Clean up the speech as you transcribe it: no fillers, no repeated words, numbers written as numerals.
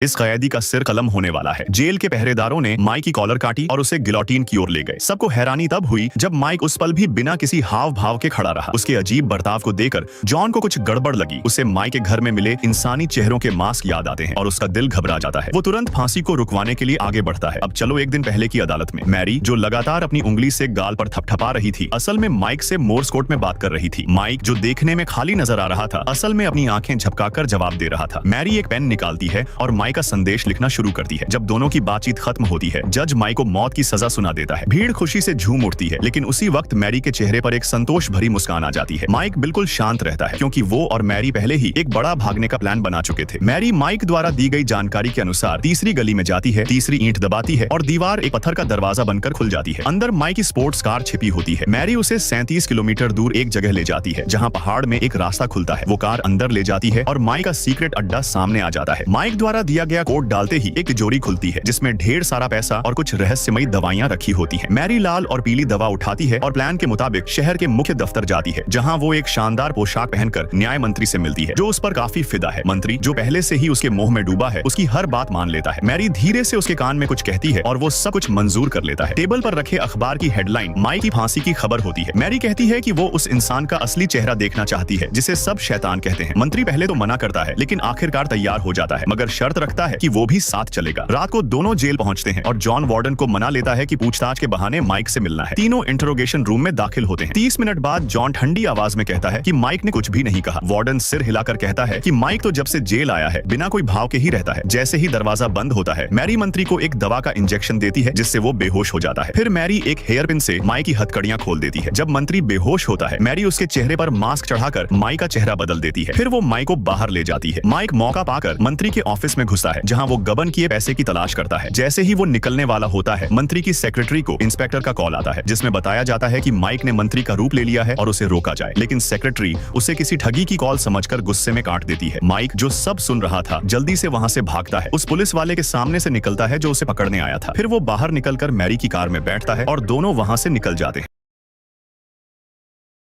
इस कैदी का सिर कलम होने वाला है। जेल के पहरेदारों ने माइक की कॉलर काटी और उसे गिलोटिन की ओर ले गए। सबको हैरानी तब हुई जब माइक उस पल भी बिना किसी हाव भाव के खड़ा रहा। उसके अजीब बर्ताव को देखकर जॉन को कुछ गड़बड़ लगी। उसे माइक के घर में मिले इंसानी चेहरों के मास्क याद आते हैं और उसका दिल घबरा जाता है। वो तुरंत फांसी को रुकवाने के लिए आगे बढ़ता है। अब चलो एक दिन पहले की अदालत में। मैरी, जो लगातार अपनी उंगली से गाल पर थपथपा रही थी, असल में माइक से मोर्स कोड में बात कर रही थी। माइक, जो देखने में खाली नजर आ रहा था, असल में अपनी आंखें झपकाकर जवाब दे रहा था। मैरी एक पेन निकालती है और माइक का संदेश लिखना शुरू करती है। जब दोनों की बातचीत खत्म होती है, जज माइक को मौत की सजा सुना देता है। भीड़ खुशी से झूम उठती है, लेकिन उसी वक्त मैरी के चेहरे पर एक संतोष भरी मुस्कान आ जाती है। माइक बिल्कुल शांत रहता है, क्योंकि वो और मैरी पहले ही एक बड़ा भागने का प्लान बना चुके थे। मैरी माइक द्वारा दी गई जानकारी के अनुसार तीसरी गली में जाती है, तीसरी ईंट दबाती है और दीवार एक पत्थर का दरवाजा बनकर खुल जाती है। अंदर माइक की स्पोर्ट्स कार छिपी होती है। मैरी उसे 37 किलोमीटर दूर एक जगह ले जाती है, जहाँ पहाड़ में एक रास्ता खुलता है। वो कार अंदर ले जाती है और माइक का सीक्रेट अड्डा सामने आ जाता है। माइक द्वारा दिया गया कोड डालते ही एक तिजोरी खुलती है, जिसमें ढेर सारा पैसा और कुछ रहस्यमयी दवाइयां रखी होती हैं। मैरी लाल और पीली दवा उठाती है और प्लान के मुताबिक शहर के मुख्य दफ्तर जाती है, जहां वो एक शानदार पोशाक पहनकर न्याय मंत्री से मिलती है, जो उस पर काफी फिदा है। मंत्री, जो पहले से ही उसके मोह में डूबा है, उसकी हर बात मान लेता है। मैरी धीरे से उसके कान में कुछ कहती है और वो सब कुछ मंजूर कर लेता है। टेबल पर रखे अखबार की हेडलाइन माइक की फांसी की खबर होती है। मैरी कहती है कि वो उस इंसान का असली चेहरा देखना चाहती है, जिसे सब शैतान कहते हैं। मंत्री पहले तो मना करता है, लेकिन आखिरकार तैयार हो जाता है, मगर शर्त रखता है कि वो भी साथ चलेगा। रात को दोनों जेल पहुंचते हैं और जॉन वार्डन को मना लेता है कि पूछताछ के बहाने माइक से मिलना है। तीनों इंटरोगेशन रूम में दाखिल होते हैं। 30 मिनट बाद जॉन ठंडी आवाज में कहता है कि माइक ने कुछ भी नहीं कहा। वार्डन सिर हिलाकर कहता है कि माइक तो जब से जेल आया है बिना कोई भाव के ही रहता है। जैसे ही दरवाजा बंद होता है, मैरी मंत्री को एक दवा का इंजेक्शन देती है, जिससे वो बेहोश हो जाता है। फिर मैरी एक हेयर पिन से माइक की हथकड़ियां खोल देती है। जब मंत्री बेहोश होता है, मैरी उसके चेहरे पर मास्क चढ़ाकर माइक का चेहरा बदल देती है। फिर वो माइक को बाहर ले जाती है। माइक मौका पाकर मंत्री के ऑफिस में घुसता है, जहाँ वो गबन किए पैसे की तलाश करता है। जैसे ही वो निकलने वाला होता है, मंत्री की सेक्रेटरी को इंस्पेक्टर का कॉल आता है, जिसमें बताया जाता है कि माइक ने मंत्री का रूप ले लिया है और उसे रोका जाए। लेकिन सेक्रेटरी उसे किसी ठगी की कॉल समझकर गुस्से में काट देती है। माइक, जो सब सुन रहा था, जल्दी से वहां से भागता है। उस पुलिस वाले के सामने से निकलता है जो उसे पकड़ने आया था। फिर वो बाहर निकलकर मैरी की कार में बैठता है और दोनों वहां से निकल जाते हैं।